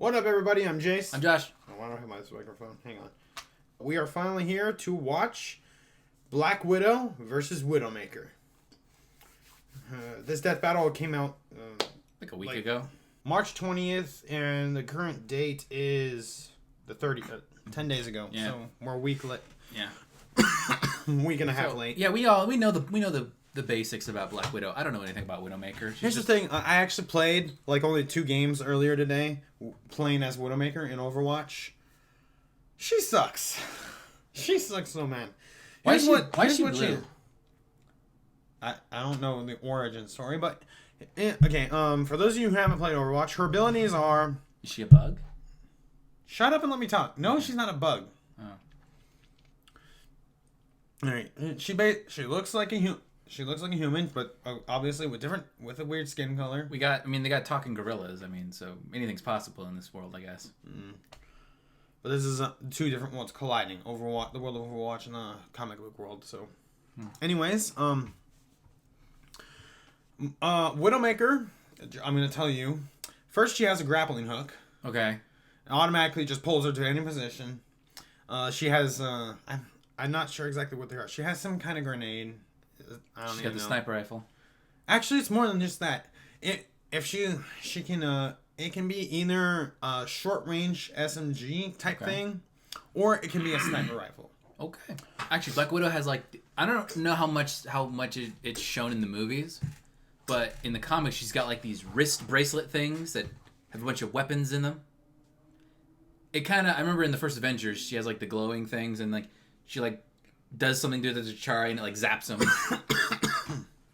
What up, everybody? I'm Jace. I'm Josh. Oh, why don't I have my microphone? Hang on. We are finally here to watch Black Widow versus Widowmaker. This death battle came out like a week ago. March 20th, and the current date is the 10 days ago. Yeah. So we're a week late. Yeah. Week and a half late. Yeah, we know the basics about Black Widow. I don't know anything about Widowmaker. Here's the thing. I actually played like only 2 games earlier today, playing as Widowmaker in Overwatch. She sucks. She sucks so, man. Why is she blue? I don't know the origin story, but okay. For those of you who haven't played Overwatch, her abilities are. Is she a bug? Shut up and let me talk. No, she's not a bug. Oh. All right. She looks like a human, but obviously with a weird skin color. They got talking gorillas. So anything's possible in this world, I guess. Mm. But this is 2 different worlds colliding. Overwatch, the world of Overwatch, and the comic book world. So, anyways, Widowmaker. I'm gonna tell you. First, she has a grappling hook. Okay. It automatically just pulls her to any position. She has. I'm not sure exactly what they are. She has some kind of grenade. She's got the sniper rifle. Actually, it's more than just that. She can. It can be either a short range SMG type thing, or it can be a sniper rifle. Okay. Actually, Black Widow has I don't know how much it's shown in the movies, but in the comics she's got these wrist bracelet things that have a bunch of weapons in them. I remember in the first Avengers she has the glowing things and she does something to the T'Challa and it zaps him.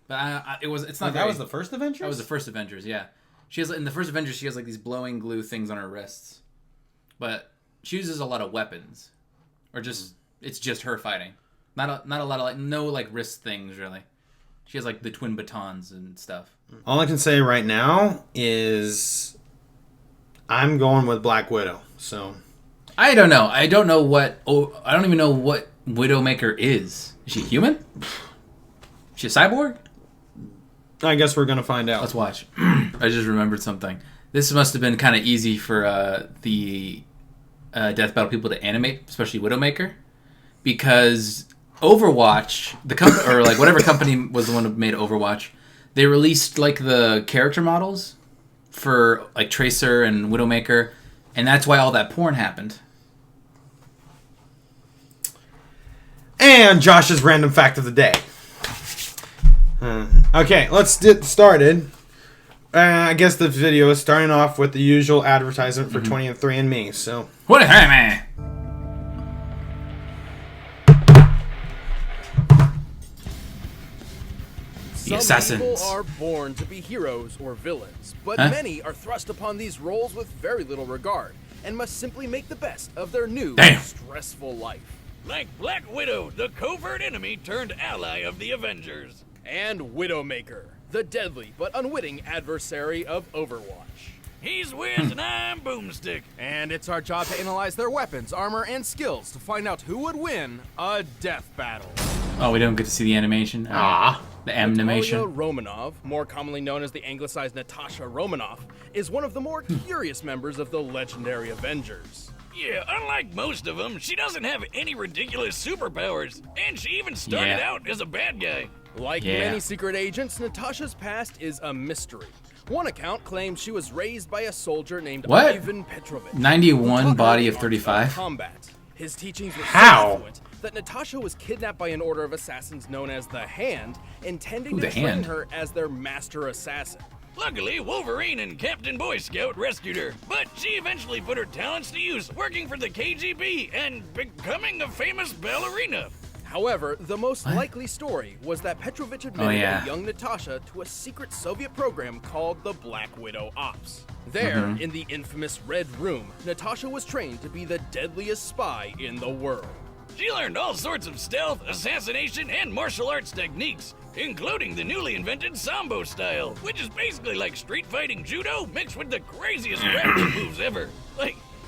But it's not. That was the first Avengers? That was the first Avengers, yeah. She has in the first Avengers she has these glowing glue things on her wrists. But she uses a lot of weapons. Or it's just her fighting. Not a lot of no wrist things really. She has the twin batons and stuff. All I can say right now is I'm going with Black Widow. So I don't know. I don't even know what Widowmaker is. Is she human? Is she a cyborg? I guess we're going to find out. Let's watch. I just remembered something. This must have been kind of easy for the Death Battle people to animate, especially Widowmaker, because Overwatch, the company or whatever company was the one who made Overwatch, they released the character models for Tracer and Widowmaker, and that's why all that porn happened. And Josh's random fact of the day. Okay, let's get started. I guess the video is starting off with the usual advertisement for 23andMe. So, what a man! Some people are born to be heroes or villains, but many are thrust upon these roles with very little regard and must simply make the best of their new stressful life. Like Black Widow, the covert enemy turned ally of the Avengers. And Widowmaker, the deadly but unwitting adversary of Overwatch. He's Wiz and I'm Boomstick. And it's our job to analyze their weapons, armor, and skills to find out who would win a death battle. Oh, we don't get to see the animation? The animation. Natalia Romanoff, more commonly known as the anglicized Natasha Romanoff, is one of the more curious members of the legendary Avengers. Yeah, unlike most of them, she doesn't have any ridiculous superpowers, and she even started out as a bad guy. Like many secret agents, Natasha's past is a mystery. One account claims she was raised by a soldier named Ivan Petrovich. 91 body of 35. Combat. His teachings were so influent that Natasha was kidnapped by an order of assassins known as the Hand, intending to train her as their master assassin. Luckily, Wolverine and Captain Boy Scout rescued her, but she eventually put her talents to use, working for the KGB and becoming a famous ballerina. However, the most likely story was that Petrovich admitted a young Natasha to a secret Soviet program called the Black Widow Ops. There, in the infamous Red Room, Natasha was trained to be the deadliest spy in the world. She learned all sorts of stealth, assassination, and martial arts techniques, including the newly invented Sambo style, which is basically like street fighting judo mixed with the craziest grappling moves ever.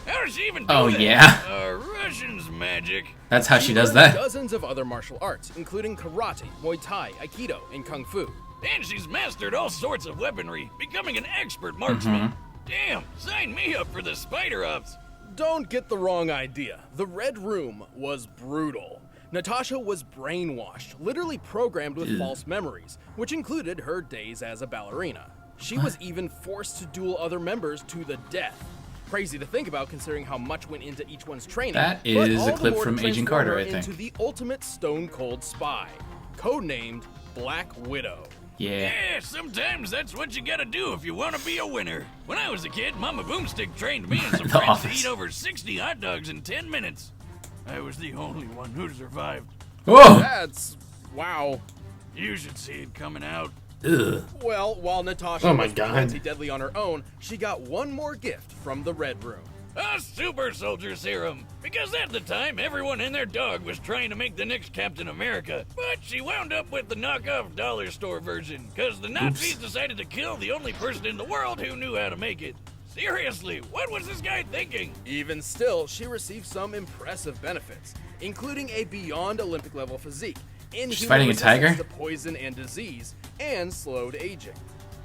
How does she even do that? Russian's magic. That's how she does that. Dozens of other martial arts, including karate, Muay Thai, Aikido, and Kung Fu. And she's mastered all sorts of weaponry, becoming an expert marksman. Damn, sign me up for the spider ups. Don't get the wrong idea. The Red Room was brutal. Natasha was brainwashed, literally programmed with false memories, which included her days as a ballerina. She was even forced to duel other members to the death. Crazy to think about considering how much went into each one's training. That is a clip from Agent Carter, I think. Into the ultimate stone cold spy, codenamed Black Widow. Yeah. Yeah, sometimes that's what you gotta do if you wanna be a winner. When I was a kid, Mama Boomstick trained me and some friends Office. to eat over 60 hot dogs in 10 minutes. I was the only one who survived. Whoa! That's... wow. You should see it coming out. Ugh. Well, while Natasha Oh my was God. plenty deadly on her own, she got one more gift from the Red Room. A super soldier serum. Because at the time, everyone and their dog was trying to make the next Captain America. But she wound up with the knockoff dollar store version. Because the Nazis decided to kill the only person in the world who knew how to make it. Seriously, what was this guy thinking? Even still, she received some impressive benefits, including a beyond Olympic level physique, She's fighting a tiger? to poison and disease, and slowed aging.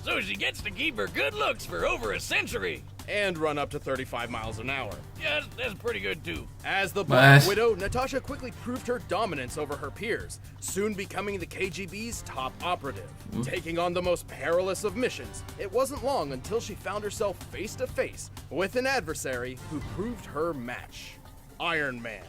So she gets to keep her good looks for over a century. And run up to 35 miles an hour. Yeah, that's pretty good too. As the Black What? Widow, Natasha quickly proved her dominance over her peers, soon becoming the KGB's top operative. Taking on the most perilous of missions, it wasn't long until she found herself face to face with an adversary who proved her match, Iron Man.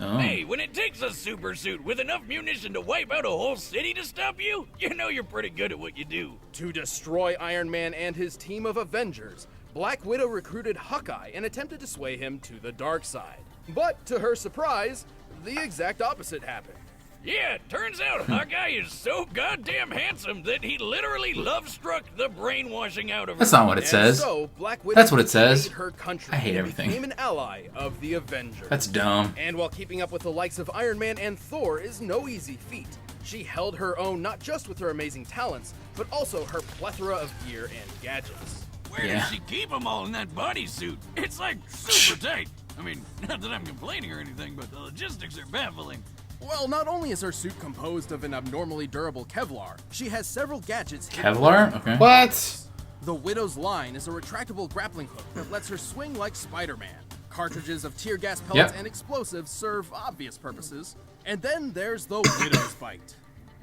Oh. Hey, when it takes a super suit with enough munition to wipe out a whole city to stop you, you know you're pretty good at what you do. To destroy Iron Man and his team of Avengers, Black Widow recruited Hawkeye and attempted to sway him to the dark side. But to her surprise, the exact opposite happened. Yeah, it turns out Hawkeye is so goddamn handsome that he literally love-struck the brainwashing out of her. That's not what it And says. so, Black Widow That's what it says. betrayed her country I hate and everything. became an ally of the Avengers. That's dumb. And while keeping up with the likes of Iron Man and Thor is no easy feat, she held her own not just with her amazing talents, but also her plethora of gear and gadgets. Where Yeah. does she keep them all in that bodysuit? It's like super tight. I mean, not that I'm complaining or anything, but the logistics are baffling. Well, not only is her suit composed of an abnormally durable Kevlar, she has several gadgets hidden. Kevlar? Okay. What? The Widow's line is a retractable grappling hook that lets her swing like Spider-Man. Cartridges of tear gas pellets Yep. and explosives serve obvious purposes. And then there's the Widow's bite.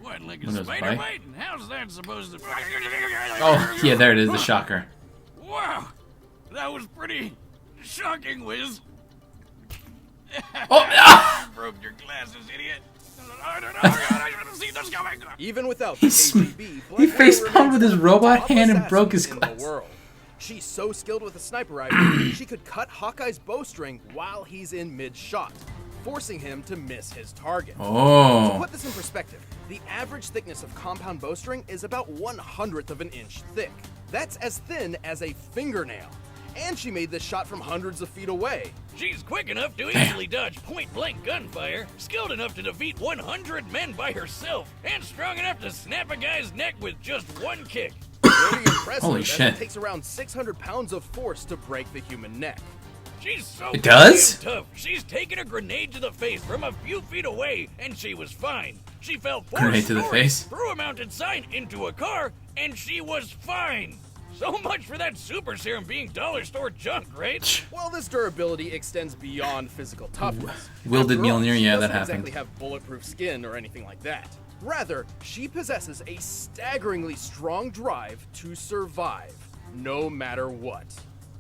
What, like a Windows spider bite? bite? And how's that supposed to... Oh, yeah, there it is, the shocker. Wow, that was pretty shocking, Wiz. Oh, ah! You broke your glasses, idiot. I don't know, I should have seen this coming. Even without He the sm- KGB, Black he Widow face-palmed remains with his one of the robot top hand and broke his assassins in glass. the world. She's so skilled with a sniper rifle, she could cut Hawkeye's bowstring while he's in mid-shot, forcing him to miss his target. To Oh. put this in perspective, the average thickness of compound bowstring is about 1/100th of an inch thick. That's as thin as a fingernail. And she made this shot from hundreds of feet away. She's quick enough to easily dodge point-blank gunfire, skilled enough to defeat 100 men by herself, and strong enough to snap a guy's neck with just one kick. Pretty impressive, Holy as shit. it takes around 600 pounds of force to break the human neck. She's so It does? goddamn tough. She's taken a grenade to the face from a few feet away, and she was fine. She fell 4 Grenade to the stories, face? threw a mounted sign into a car, and she was fine. So much for that super serum being dollar store junk, right? Well, this durability extends beyond physical toughness. Wielded After all, Mjolnir, she yeah, doesn't that happened. exactly have bulletproof skin or anything like that. Rather, she possesses a staggeringly strong drive to survive, no matter what.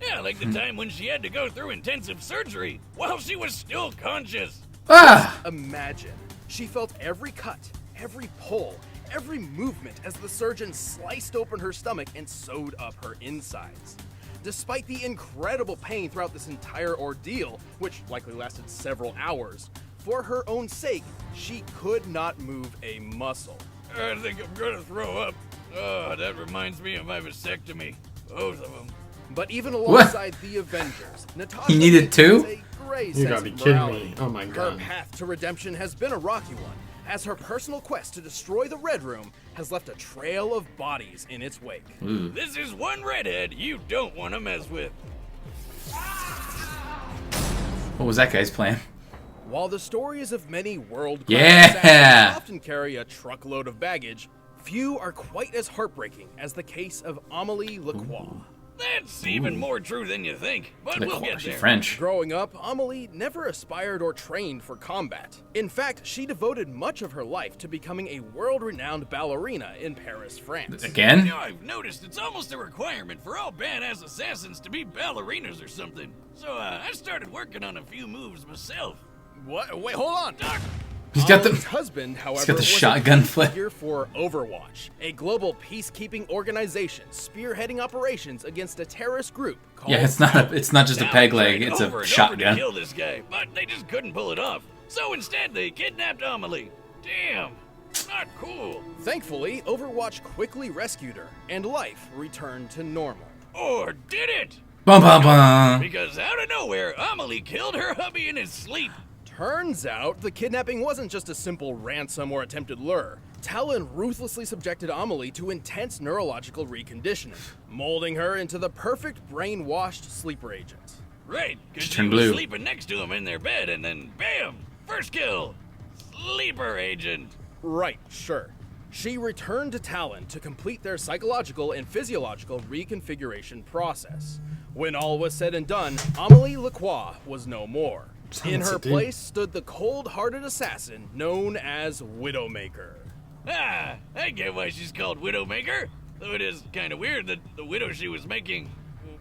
Yeah, like the time when she had to go through intensive surgery while she was still conscious. Ah! Imagine, she felt every cut, every pull, every movement as the surgeon sliced open her stomach and sewed up her insides. Despite the incredible pain throughout this entire ordeal, which likely lasted several hours, for her own sake, she could not move a muscle. I think I'm gonna throw up. Oh, that reminds me of my vasectomy. Both of them. But even alongside the Avengers, Natasha He needed two? has a gray You sense gotta be of kidding morality. me. Oh my Her God. path to redemption has been a rocky one, as her personal quest to destroy the Red Room has left a trail of bodies in its wake. This is one redhead you don't want to mess with. What was that guy's plan? While the stories of many world-class Yeah! assassins often carry a truckload of baggage, few are quite as heartbreaking as the case of Amélie Lacroix. That's even more true than you think, but we'll get She's there. French. Growing up, Amelie never aspired or trained for combat. In fact, she devoted much of her life to becoming a world-renowned ballerina in Paris, France. Again? I've noticed it's almost a requirement for all badass assassins to be ballerinas or something. So I started working on a few moves myself. What? Wait, hold on. Doc, He's got Amelie's the husband, however, got the was shotgun a key flip. figure for Overwatch, a global peacekeeping organization spearheading operations against a terrorist group called... Yeah, it's not just a now peg they leg, tried it's over a and over to shotgun. kill this guy, but they just couldn't pull it off. So instead, they kidnapped Amelie. Damn, not cool. Thankfully, Overwatch quickly rescued her, and life returned to normal. Or did it? Bum bum bum. Because out of nowhere, Amelie killed her hubby in his sleep. Turns out, the kidnapping wasn't just a simple ransom or attempted lure. Talon ruthlessly subjected Amelie to intense neurological reconditioning, molding her into the perfect brainwashed sleeper agent. Right, because she turned was blue. sleeping next to him in their bed, and then bam, first kill. Sleeper agent. Right, sure. She returned to Talon to complete their psychological and physiological reconfiguration process. When all was said and done, Amelie Lacroix was no more. In her place stood the cold-hearted assassin known as Widowmaker. Ah, I get why she's called Widowmaker. Though it is kind of weird that the widow she was making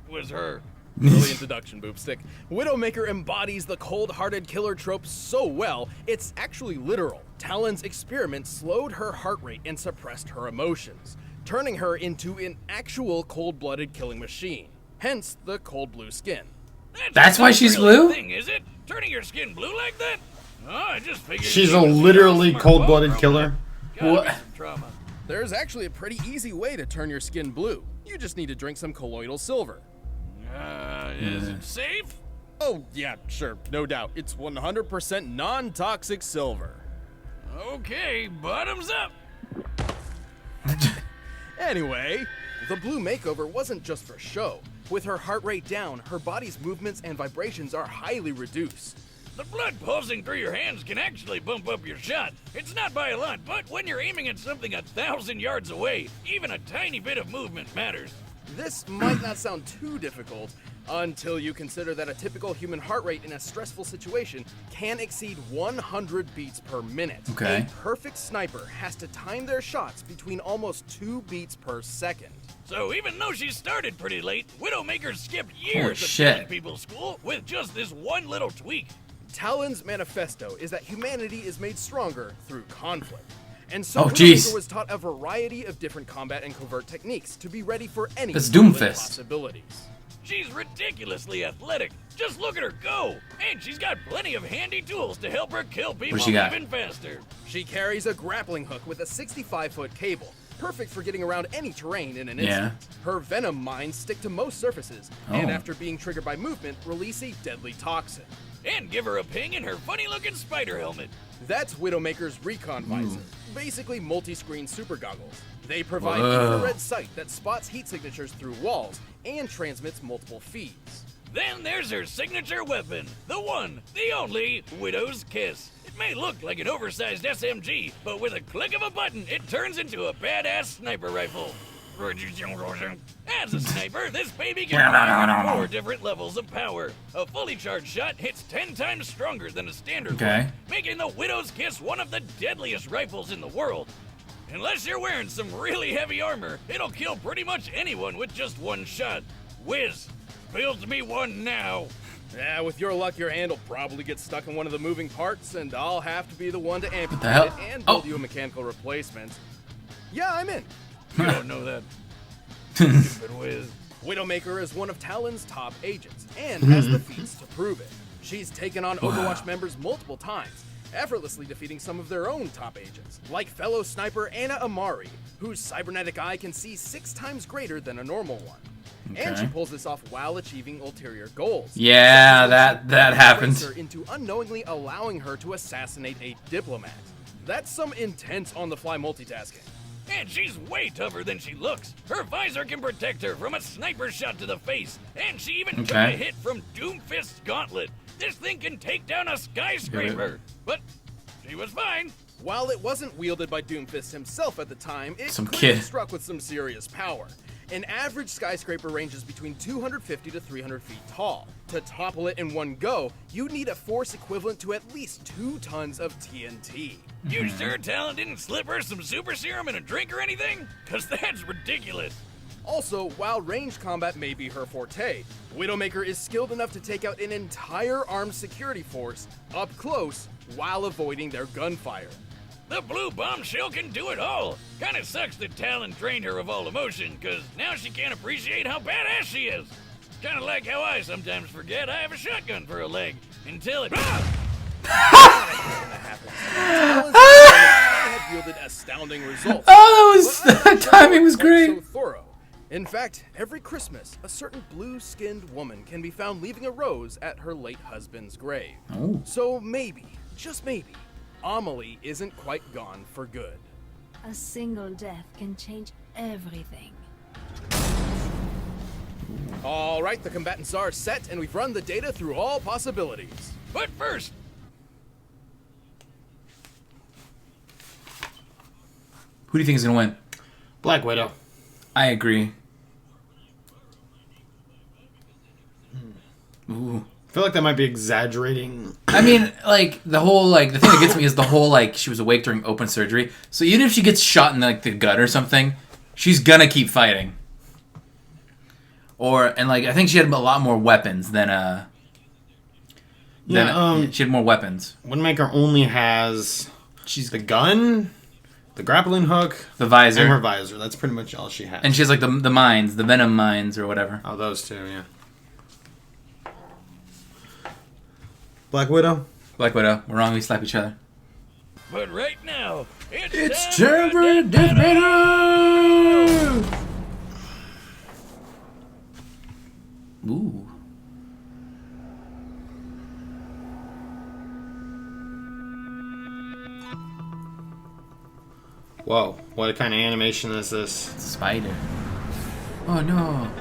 was her. Early introduction, Boopstick. Widowmaker embodies the cold-hearted killer trope so well, it's actually literal. Talon's experiment slowed her heart rate and suppressed her emotions, turning her into an actual cold-blooded killing machine. Hence the cold blue skin. That's why she's really blue? Thing, is it? Turning your skin blue like that? Oh, I just figured She's she a was literally smart cold-blooded bone killer. Gotta be What? some trauma. There's actually a pretty easy way to turn your skin blue. You just need to drink some colloidal silver. Is it safe? Oh, yeah, sure, no doubt. It's 100% non-toxic silver. Okay, bottoms up. Anyway, the blue makeover wasn't just for show. With her heart rate down, her body's movements and vibrations are highly reduced. The blood pulsing through your hands can actually bump up your shot. It's not by a lot, but when you're aiming at something 1,000 yards away, even a tiny bit of movement matters. This might not sound too difficult until you consider that a typical human heart rate in a stressful situation can exceed 100 beats per minute. Okay. A perfect sniper has to time their shots between almost 2 beats per second. So even though she started pretty late, Widowmaker skipped years of shit. killing people's school with just this one little tweak. Talon's manifesto is that humanity is made stronger through conflict. And so Oh, Widowmaker jeez. was taught a variety of different combat and covert techniques to be ready for any That's violent Doomfist. possibilities. She's ridiculously athletic. Just look at her go. And she's got plenty of handy tools to help her kill people she got? even faster. She carries a grappling hook with a 65-foot cable, perfect for getting around any terrain in an Yeah. instant. Her venom mines stick to most surfaces, and Oh. after being triggered by movement, release a deadly toxin. And give her a ping in her funny-looking spider helmet. That's Widowmaker's Recon Visor, basically multi-screen super goggles. They provide Whoa. infrared sight that spots heat signatures through walls and transmits multiple feeds. Then there's her signature weapon, the one, the only, Widow's Kiss. It may look like an oversized SMG, but with a click of a button, it turns into a badass sniper rifle. As a sniper, this baby can fire 4 different levels of power. A fully charged shot hits 10 times stronger than a standard Okay. one, making the Widow's Kiss one of the deadliest rifles in the world. Unless you're wearing some really heavy armor, it'll kill pretty much anyone with just one shot. Whiz, build me one now. Yeah, with your luck, your hand will probably get stuck in one of the moving parts, and I'll have to be the one to amputate the hell? it and build Oh. you a mechanical replacement. Yeah, I'm in. You don't know that. Stupid Whiz. Widowmaker is one of Talon's top agents, and has the feats to prove it. She's taken on Overwatch members multiple times, effortlessly defeating some of their own top agents, like fellow sniper Anna Amari, whose cybernetic eye can see 6 times greater than a normal one. And she Okay. pulls this off while achieving ulterior goals. Yeah, such as that tricks happened. her into unknowingly allowing her to assassinate a diplomat. That's some intense on-the-fly multitasking. And she's way tougher than she looks. Her visor can protect her from a sniper shot to the face, and she even took a Okay. hit from Doomfist's gauntlet. This thing can take down a skyscraper. But she was fine. While it wasn't wielded by Doomfist himself at the time, it Some clearly kid. struck with some serious power. An average skyscraper ranges between 250 to 300 feet tall. To topple it in one go, you'd need a force equivalent to at least 2 tons of TNT. You sure Talon didn't slip her some super serum in a drink or anything? Cause that's ridiculous. Also, while ranged combat may be her forte, Widowmaker is skilled enough to take out an entire armed security force up close while avoiding their gunfire. The blue bombshell can do it all. Kinda sucks that Talon drained her of all emotion, cause now she can't appreciate how badass she is. Kinda like how I sometimes forget I have a shotgun for a leg until it. Had yielded astounding results. Oh, that timing was great. So thorough. In fact, every Christmas, a certain blue-skinned woman can be found leaving a rose at her late husband's grave. Oh. So maybe, just maybe, Amelie isn't quite gone for good. A single death can change everything. All right, the combatants are set, and we've run the data through all possibilities. But first, Who do you think is gonna win? Black Widow. I agree. Ooh. I feel like that might be exaggerating. I mean, like, the whole, like, the thing that gets me is the whole, like, she was awake during open surgery. So even if she gets shot in, like, the gut or something, she's gonna keep fighting. And, like, I think she had a lot more weapons than she had more weapons. Widowmaker only has the gun, the grappling hook, the visor, and her visor. That's pretty much all she has. And she has, like, the mines, the venom mines or whatever. Oh, those two, yeah. Black Widow? Black Widow. We're wrong, we slap each other. but right now, It's time for Death Battle! Ooh. Whoa, what kind of animation is this? Spider. Oh no.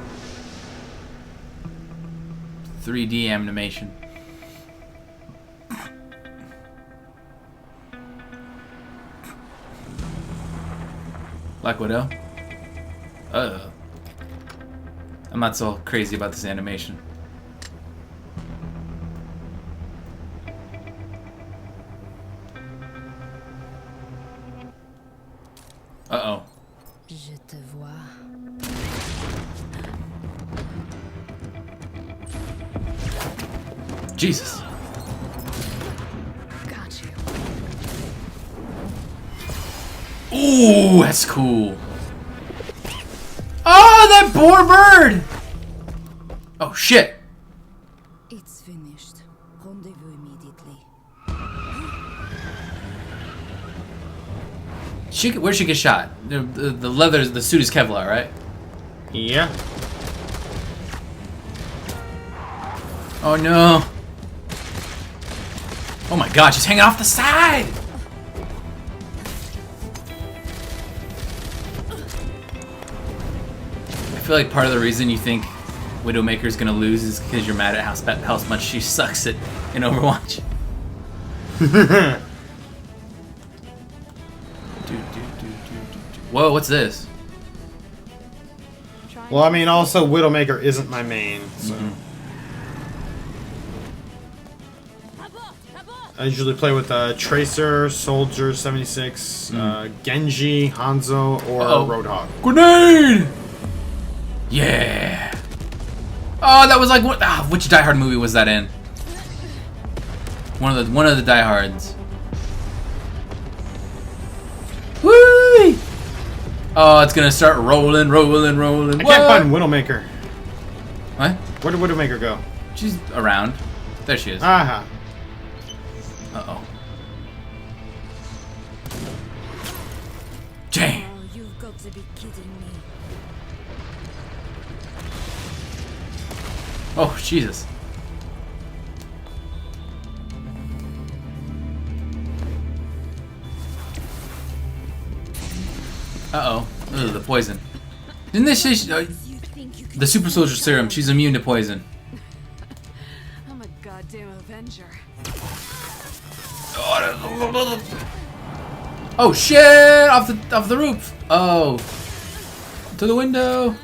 3D animation. Black Widow? I'm not so crazy about this animation. Uh-oh. Je te vois. Jesus. Got you. Ooh, that's cool. Oh, that poor bird! Oh, shit. It's finished. Rendezvous immediately. Where'd she get shot? The leather, the suit is Kevlar, right? Yeah. Oh no. Oh my god, she's hanging off the side! I feel like part of the reason you think Widowmaker's gonna lose is because you're mad at how much she sucks at in Overwatch. Whoa, what's this? Well, I mean, also, Widowmaker isn't my main, so... I usually play with Tracer, Soldier, 76, Genji, Hanzo, or Roadhog. Grenade! Yeah! Oh, that was like which Die Hard movie was that in? One of the Die Hards. Whee! Oh, it's gonna start rolling. I can't find Widowmaker. What? Where did Widowmaker go? She's around. There she is. Aha. Uh-oh. Damn. Oh, you've got to be kidding me. Oh, Jesus. Uh-oh. Ugh, the poison. Didn't they say the super soldier serum, she's immune to poison? I'm a goddamn Avenger. Oh shit! Off the roof! Oh. To the window!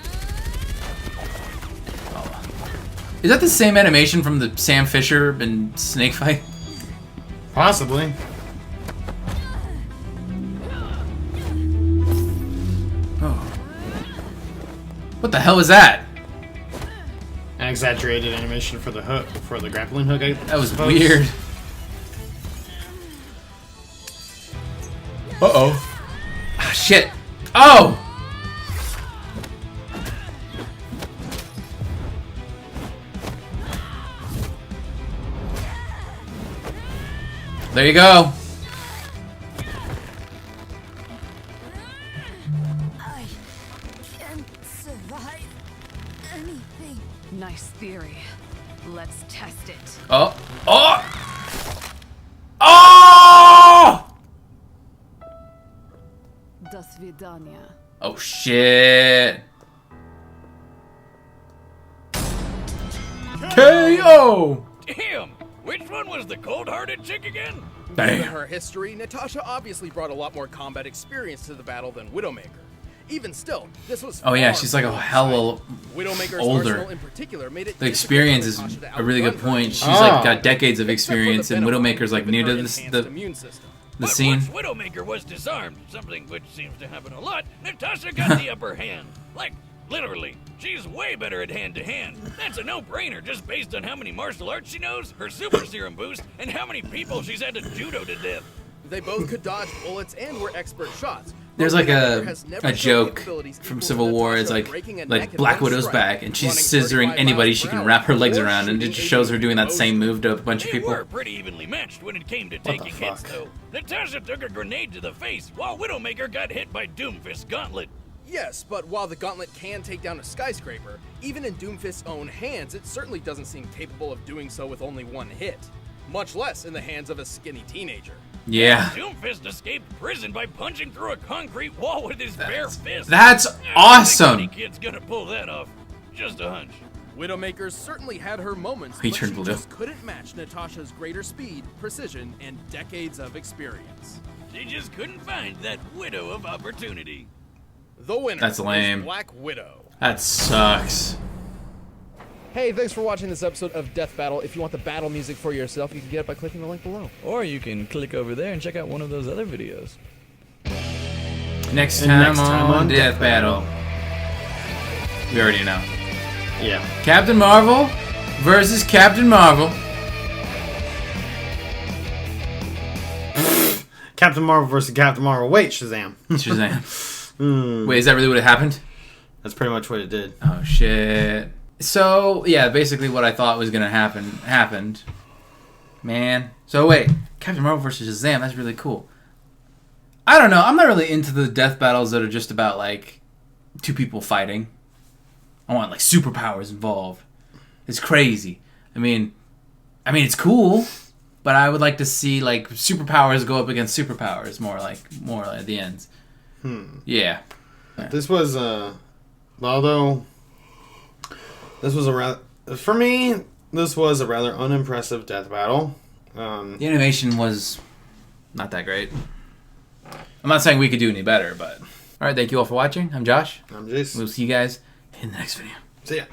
Is that the same animation from the Sam Fisher and Snake fight? Possibly. Oh. What the hell was that? An exaggerated animation for the hook, for the grappling hook. That was weird. Uh-oh. Ah, shit. Oh! There you go. I can't survive anything. Nice theory. Let's test it. Oh. Oh! Oh! Do svidania. Oh, shit. KO! Damn! Which one was the cold-hearted chick again? Given Damn. her history, Natasha obviously brought a lot more combat experience to the battle than Widowmaker. Even still, this was Oh, yeah, far she's like a from hell Widowmaker's older. arsenal in particular made it The experience is difficult for Natasha a to really good outgun her, point. She's Ah. like got decades of except for the experience, and Venom, Widowmaker's like given new her to this, enhanced the immune system. But scene. once Widowmaker was disarmed, something which seems to happen a lot, Natasha got the upper hand. Like, literally. She's way better at hand-to-hand. That's a no-brainer just based on how many martial arts she knows, her super serum boost, and how many people she's had to judo to death. They both could dodge bullets and were expert shots. There's but like Widowmaker a has never a shown joke capabilities from equal Civil to War. Natasha It's like breaking a neck in Black one Widow's strike, back, and she's running scissoring 35 anybody miles she per can hour, wrap her legs or around, and it shooting just shows her 80 doing that with same bows. move to a bunch of They people. were pretty evenly matched when it came to the taking hits, fuck? though. Natasha took a grenade to the face, while Widowmaker got hit by Doomfist's gauntlet. Yes, but while the gauntlet can take down a skyscraper, even in Doomfist's own hands, it certainly doesn't seem capable of doing so with only one hit. Much less in the hands of a skinny teenager. Yeah. Doomfist escaped prison by punching through a concrete wall with his bare fist. That's I don't think awesome. any kid's gonna pull that off. Just a hunch. Widowmaker certainly had her moments, He but turned she blue. just couldn't match Natasha's greater speed, precision, and decades of experience. She just couldn't find that widow of opportunity. The winner That's lame. is Black Widow. That sucks. Hey, thanks for watching this episode of Death Battle. If you want the battle music for yourself, you can get it by clicking the link below. Or you can click over there and check out one of those other videos. Next And time, next time on on Death Death Battle. We already know. Yeah. Captain Marvel versus Captain Marvel. Captain Marvel versus Captain Marvel. Wait, Shazam. Shazam. Wait, is that really what happened? That's pretty much what it did. Oh shit. So yeah, basically what I thought was gonna happen happened. Man. So wait, Captain Marvel versus Shazam. That's really cool. I don't know. I'm not really into the death battles that are just about like two people fighting. I want like superpowers involved. It's crazy. I mean, it's cool, but I would like to see like superpowers go up against superpowers more like at the ends. Yeah. This was although this was for me, this was a rather unimpressive death battle. The animation was not that great. I'm not saying we could do any better, but... Alright, thank you all for watching. I'm Josh. I'm Jason. We'll see you guys in the next video. See ya.